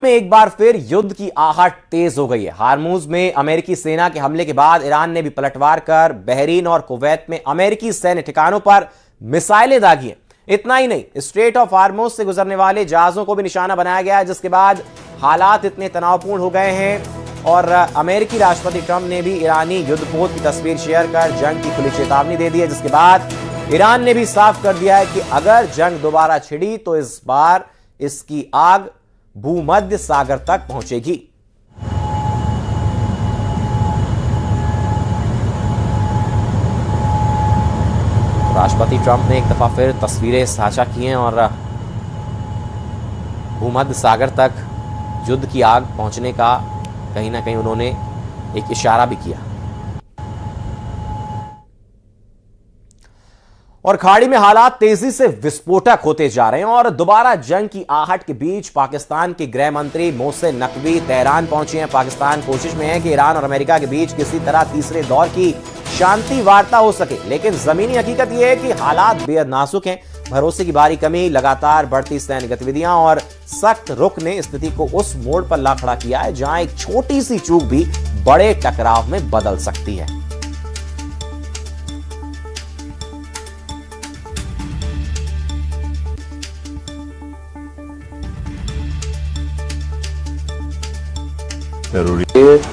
में एक बार फिर युद्ध की आहट तेज हो गई है। हार्मूज में अमेरिकी सेना के हमले के बाद ईरान ने भी पलटवार कर बहरीन और कुवैत में अमेरिकी सैन्य ठिकानों पर मिसाइलें दागी हैं। इतना ही नहीं, स्ट्रेट ऑफ हार्मूज से गुजरने वाले जहाजों को भी निशाना बनाया गया है, जिसके बाद हालात इतने तनावपूर्ण हो गए हैं और अमेरिकी राष्ट्रपति ट्रंप ने भी ईरानी युद्धपोत की तस्वीर शेयर कर जंग की खुली चेतावनी दे दी है, जिसके बाद ईरान ने भी साफ कर दिया है कि अगर जंग दोबारा छिड़ी तो इस बार इसकी आग भूमध्य सागर तक पहुंचेगी। राष्ट्रपति ट्रंप ने एक दफा फिर तस्वीरें साझा की हैं और भूमध्य सागर तक युद्ध की आग पहुंचने का कहीं ना कहीं उन्होंने एक इशारा भी किया। और खाड़ी में हालात तेजी से विस्फोटक होते जा रहे हैं और दोबारा जंग की आहट के बीच पाकिस्तान के गृह मंत्री मोहसिन नकवी तेहरान पहुंचे हैं। पाकिस्तान कोशिश में है कि ईरान और अमेरिका के बीच किसी तरह तीसरे दौर की शांति वार्ता हो सके, लेकिन जमीनी हकीकत यह है कि हालात बेहद नाजुक हैं। भरोसे की भारी कमी, लगातार बढ़ती सैन्य गतिविधियां और सख्त रुख ने स्थिति को उस मोड़ पर ला खड़ा किया है जहां एक छोटी सी चूक भी बड़े टकराव में बदल सकती है।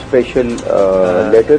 special letter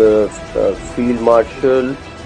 the field marshal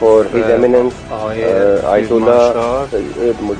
for his eminence Ayatollah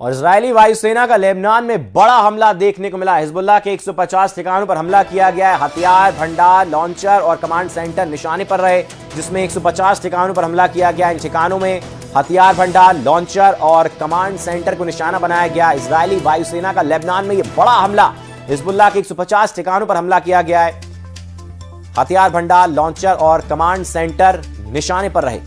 और इजरायली वायुसेना का लेबनान में बड़ा हमला देखने को मिला। हिजबुल्लाह के 150 ठिकानों पर हमला किया गया है। हथियार भंडार, लॉन्चर और कमांड सेंटर निशाने पर रहे, जिसमें 150 ठिकानों पर हमला किया गया। इन ठिकानों में हथियार भंडार, लॉन्चर और कमांड सेंटर को निशाना बनाया गया। इजरायली वायुसेना का लेबनान में यह बड़ा हमला, हिजबुल्लाह के 150 ठिकानों पर हमला किया गया है। हथियार भंडार, लॉन्चर और कमांड सेंटर निशाने पर रहे।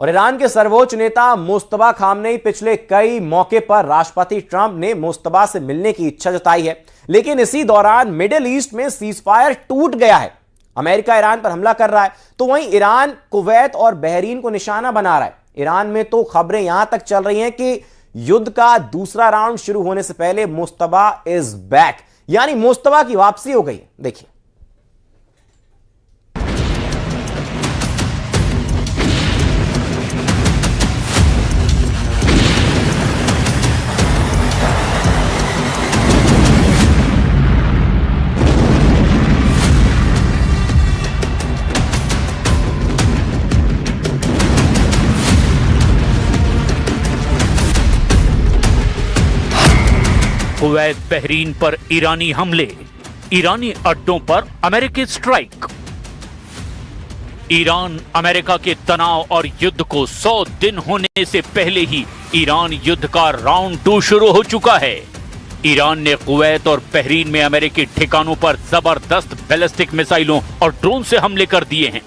और ईरान के सर्वोच्च नेता मुस्तफा खामनेई पिछले कई मौके पर राष्ट्रपति ट्रंप ने मुस्तफा से मिलने की इच्छा जताई है, लेकिन इसी दौरान मिडिल ईस्ट में सीजफायर टूट गया है। अमेरिका ईरान पर हमला कर रहा है तो वहीं ईरान कुवैत और बहरीन को निशाना बना रहा है। ईरान में तो खबरें यहां तक चल रही हैं कि युद्ध का दूसरा राउंड शुरू होने से पहले मुस्तफा इज बैक, यानी मुस्तफा की वापसी हो गई। देखिए, कुवैत बहरीन पर ईरानी हमले, ईरानी अड्डों पर अमेरिकी स्ट्राइक। ईरान अमेरिका के तनाव और युद्ध को 100 दिन होने से पहले ही ईरान युद्ध का राउंड 2 शुरू हो चुका है। ईरान ने कुवैत और बहरीन में अमेरिकी ठिकानों पर जबरदस्त बैलिस्टिक मिसाइलों और ड्रोन से हमले कर दिए हैं।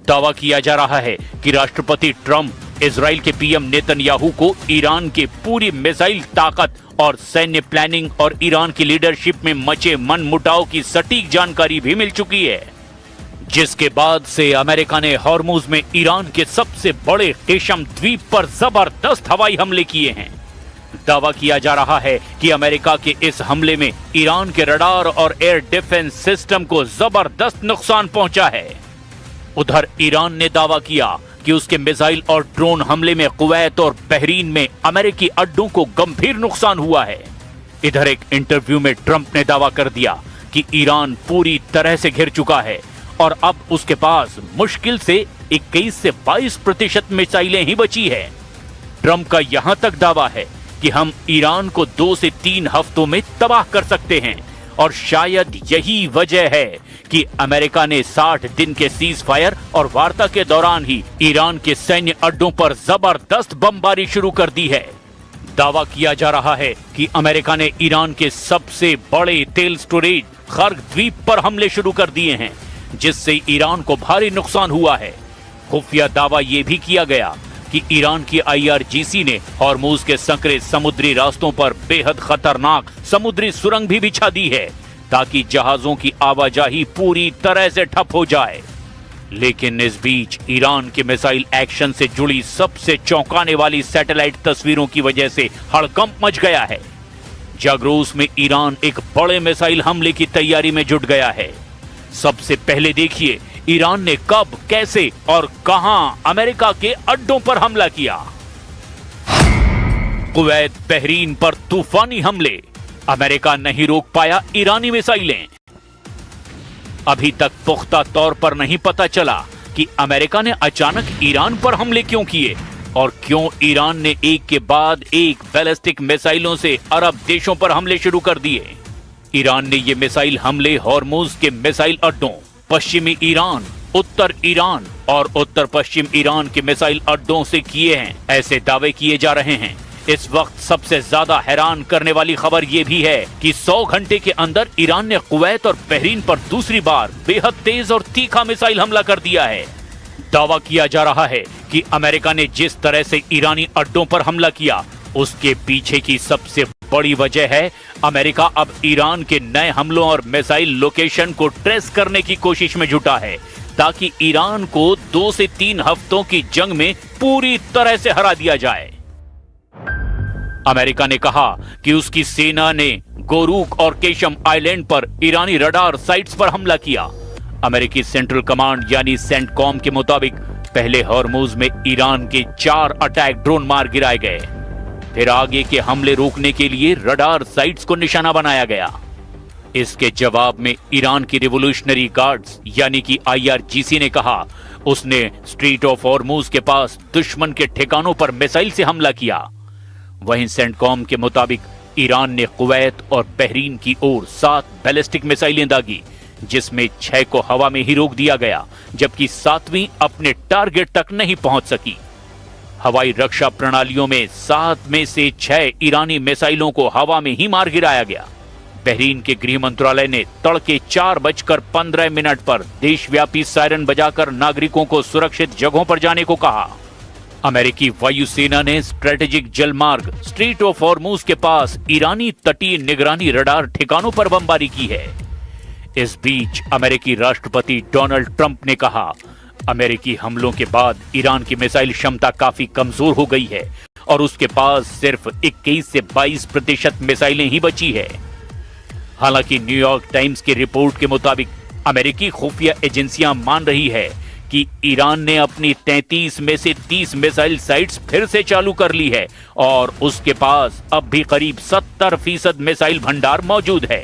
दावा किया जा रहा है कि राष्ट्रपति ट्रंप इजराइल के पीएम नेतन्याहू को ईरान के पूरी मिसाइल ताकत और सैन्य प्लानिंग और ईरान की लीडरशिप में मचे मनमुटाव की सटीक जानकारी भी मिल चुकी है, जिसके बाद से अमेरिका ने हॉर्मुज में ईरान के सबसे बड़े केशम द्वीप पर जबरदस्त हवाई हमले किए हैं। दावा किया जा रहा है कि अमेरिका के इस हमले में ईरान के रडार और एयर डिफेंस सिस्टम को जबरदस्त नुकसान पहुंचा है। उधर ईरान ने दावा किया कि उसके मिसाइल और ड्रोन हमले में कुवैत और बहरीन में अमेरिकी अड्डों को गंभीर नुकसान हुआ है। इधर एक इंटरव्यू में ट्रंप ने दावा कर दिया कि ईरान पूरी तरह से घिर चुका है और अब उसके पास मुश्किल से 21 से 22% मिसाइलें ही बची है। ट्रंप का यहां तक दावा है कि हम ईरान को 2 से 3 हफ्तों में तबाह कर सकते हैं और शायद यही वजह है कि अमेरिका ने 60 दिन के सीज फायर और वार्ता के दौरान ही ईरान के सैन्य अड्डों पर जबरदस्त बमबारी शुरू कर दी है। दावा किया जा रहा है कि अमेरिका ने ईरान के सबसे बड़े तेल स्टोरेज खर्ग द्वीप पर हमले शुरू कर दिए हैं, जिससे ईरान को भारी नुकसान हुआ है। खुफिया दावा यह भी किया गया कि ईरान की IRGC ने हॉर्मुज के संकरे समुद्री रास्तों पर बेहद खतरनाक समुद्री सुरंग भी बिछा दी है ताकि जहाजों की आवाजाही पूरी तरह से ठप हो जाए। लेकिन इस बीच ईरान के मिसाइल एक्शन से जुड़ी सबसे चौंकाने वाली सैटेलाइट तस्वीरों की वजह से हड़कंप मच गया है। जाग्रोस में ईरान एक बड़े मिसाइल हमले की तैयारी में जुट गया है। सबसे पहले देखिए ईरान ने कब, कैसे और कहां अमेरिका के अड्डों पर हमला किया। कुवैत, बहरीन पर तूफानी हमले, अमेरिका नहीं रोक पाया ईरानी मिसाइलें। अभी तक पुख्ता तौर पर नहीं पता चला कि अमेरिका ने अचानक ईरान पर हमले क्यों किए और क्यों ईरान ने एक के बाद एक बैलिस्टिक मिसाइलों से अरब देशों पर हमले शुरू कर दिए। ईरान ने ये मिसाइल हमले हॉर्मुज के मिसाइल अड्डों, पश्चिमी ईरान, उत्तर ईरान और उत्तर पश्चिम ईरान के मिसाइल अड्डों से किए हैं, ऐसे दावे किए जा रहे हैं। इस वक्त सबसे ज्यादा हैरान करने वाली खबर यह भी है कि 100 घंटे के अंदर ईरान ने कुवैत और बहरीन पर दूसरी बार बेहद तेज और तीखा मिसाइल हमला कर दिया है। दावा किया जा रहा है कि अमेरिका ने जिस तरह से ईरानी अड्डों पर हमला किया उसके पीछे की सबसे बड़ी वजह है अमेरिका अब ईरान के नए हमलों और मिसाइल लोकेशन को ट्रेस करने की कोशिश में जुटा है ताकि ईरान को 2 से 3 हफ्तों की जंग में पूरी तरह से हरा दिया जाए। अमेरिका ने कहा कि उसकी सेना ने गोरूक और केशम आइलैंड पर ईरानी रडार साइट्स पर हमला किया। अमेरिकी सेंट्रल कमांड यानी सेंटकॉम के मुताबिक पहले हॉर्मुज में ईरान के 4 अटैक ड्रोन मार गिराए गए, फिर आगे के हमले रोकने के लिए रडार साइट्स को निशाना बनाया गया। इसके जवाब में ईरान की रिवोल्यूशनरी गार्ड्स यानी कि IRGC ने कहा उसने स्ट्रीट ऑफ हॉर्मुज के पास दुश्मन के ठिकानों पर मिसाइल से हमला किया। वहीं सेंटकॉम के मुताबिक ईरान ने कुवैत और बहरीन की ओर 7 बैलिस्टिक मिसाइलें दागी, जिसमें 6 को हवा में ही रोक दिया गया जबकि 7वीं अपने टारगेट तक नहीं पहुंच सकी। हवाई रक्षा प्रणालियों में 7 में से 6 ईरानी मिसाइलों को हवा में ही मार गिराया गया। बहरीन के गृह मंत्रालय ने तड़के 4:15 पर देशव्यापी सायरन बजाकर नागरिकों को सुरक्षित जगहों पर जाने को कहा। अमेरिकी वायुसेना ने स्ट्रेटेजिक जलमार्ग स्ट्रीट ऑफ हॉर्मुज के पास ईरानी तटीय निगरानी रडार ठिकानों पर बमबारी की है। इस बीच अमेरिकी राष्ट्रपति डोनाल्ड ट्रंप ने कहा अमेरिकी हमलों के बाद ईरान की मिसाइल क्षमता काफी कमजोर हो गई है और उसके पास सिर्फ 21 से 22% मिसाइलें ही बची है। हालांकि न्यूयॉर्क टाइम्स की रिपोर्ट के मुताबिक अमेरिकी खुफिया एजेंसियां मान रही है कि ईरान ने अपनी 33 में से 30 मिसाइल साइट्स फिर से चालू कर ली है और उसके पास अब भी करीब 70% मिसाइल भंडार मौजूद है।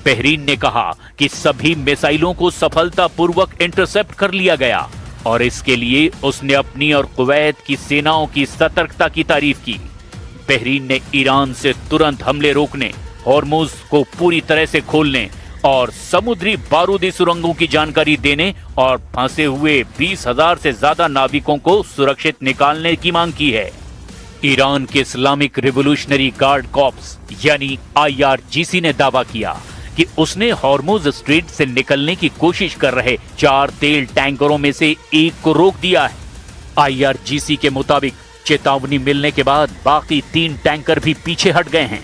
बहरीन ने कहा कि सभी मिसाइलों को सफलतापूर्वक इंटरसेप्ट कर लिया गया और इसके लिए उसने अपनी और कुवैत की सेनाओं की सतर्कता की तारीफ की। बहरीन ने ईरान से तुरंत हमले रोकने, हॉर्मुज को पूरी तरह से खोलने और समुद्री बारूदी सुरंगों की जानकारी देने और फंसे हुए 20,000 से ज्यादा नाविकों को सुरक्षित निकालने की मांग की है। ईरान के इस्लामिक रिवोल्यूशनरी गार्ड कॉर्प्स यानी IRGC ने दावा किया कि उसने हॉर्मुज स्ट्रेट से निकलने की कोशिश कर रहे 4 तेल टैंकरों में से एक को रोक दिया है। IRGC के मुताबिक चेतावनी मिलने के बाद बाकी 3 टैंकर भी पीछे हट गए हैं।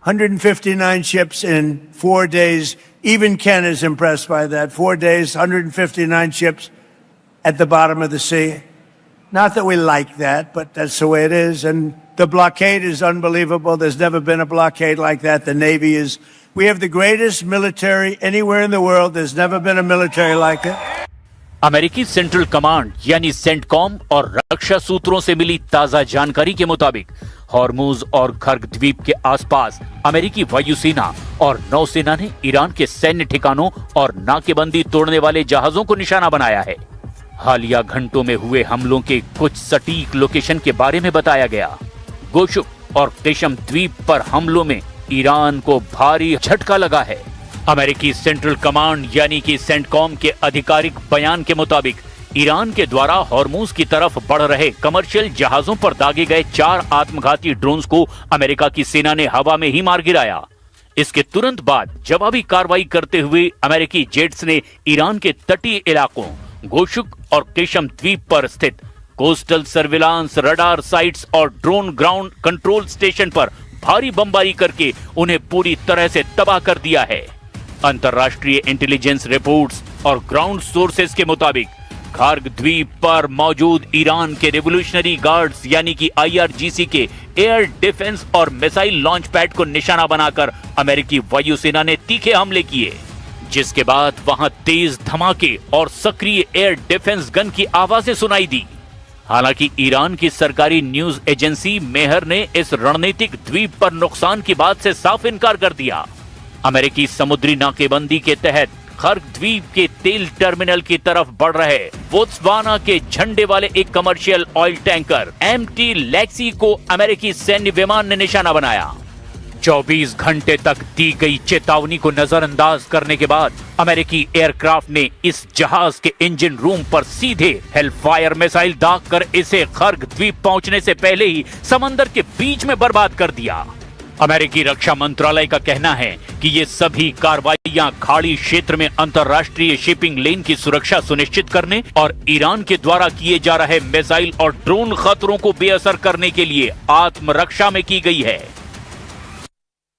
159 ships in 4 days. Even Ken is impressed by that. 4 days, 159 ships at the bottom of the sea. Not that we like that, but that's the way it is. And the blockade is unbelievable. There's never been a blockade like that. The Navy is, we have the greatest military anywhere in the world. There's never been a military like it. अमेरिकी central command यानी CENTCOM और रक्षा सूत्रों से मिली ताजा जानकारी के मुताबिक Hormuz और खर्ग द्वीप के आसपास अमेरिकी वायुसेना और नौसेना ने ईरान के सैन्य ठिकानों और नाकेबंदी तोड़ने वाले जहाजों को निशाना बनाया है। हालिया घंटों में हुए हमलों के कुछ सटीक लोकेशन के बारे में बताया गया। गोशुक और केशम द्वीप पर हमलों में ईरान को भारी झटका लगा है। अमेरिकी सेंट्रल कमांड यानी कि सेंटकॉम के आधिकारिक बयान के मुताबिक ईरान के द्वारा हॉर्मुज की तरफ बढ़ रहे कमर्शियल जहाजों पर दागे गए 4 आत्मघाती ड्रोन्स को अमेरिका की सेना ने हवा में ही मार गिराया। इसके तुरंत बाद जवाबी कार्रवाई करते हुए अमेरिकी जेट्स ने ईरान के तटीय इलाकों गोशुक और केशम द्वीप पर स्थित कोस्टल सर्विलांस, रडार साइट्स और ड्रोन ग्राउंड कंट्रोल स्टेशन पर भारी बमबारी करके उन्हें पूरी तरह से तबाह कर दिया है। अंतर्राष्ट्रीय इंटेलिजेंस रिपोर्ट्स और ग्राउंड सोर्सेस के मुताबिक खार्ग द्वीप पर मौजूद ईरान के रेवोल्यूशनरी गार्ड्स यानी कि IRGC के एयर डिफेंस और मिसाइल लॉन्च पैड को निशाना बनाकर अमेरिकी वायुसेना ने तीखे हमले किए, जिसके बाद वहां तेज धमाके और सक्रिय एयर डिफेंस गन की आवाजें सुनाई दी। हालांकि ईरान की सरकारी न्यूज एजेंसी मेहर ने इस रणनीतिक द्वीप पर नुकसान की बात से साफ इनकार कर दिया। अमेरिकी समुद्री नाकेबंदी के तहत खार्ग द्वीप के तेल टर्मिनल की तरफ बढ़ रहे बोत्सवाना के झंडे वाले एक commercial oil tanker MT Lexi को अमेरिकी सैन्य विमान ने निशाना बनाया। 24 घंटे तक दी गई चेतावनी को नजरअंदाज करने के बाद अमेरिकी एयरक्राफ्ट ने इस जहाज के इंजन रूम पर सीधे हेलफायर मिसाइल दागकर इसे खार्ग द्वीप पहुंचने से पहले ही समंदर के बीच में बर्बाद कर दिया। अमेरिकी रक्षा मंत्रालय का कहना है कि ये सभी कार्रवाइयां खाड़ी क्षेत्र में अंतर्राष्ट्रीय शिपिंग लेन की सुरक्षा सुनिश्चित करने और ईरान के द्वारा किए जा रहे मिसाइल और ड्रोन खतरों को बेअसर करने के लिए आत्मरक्षा में की गई है।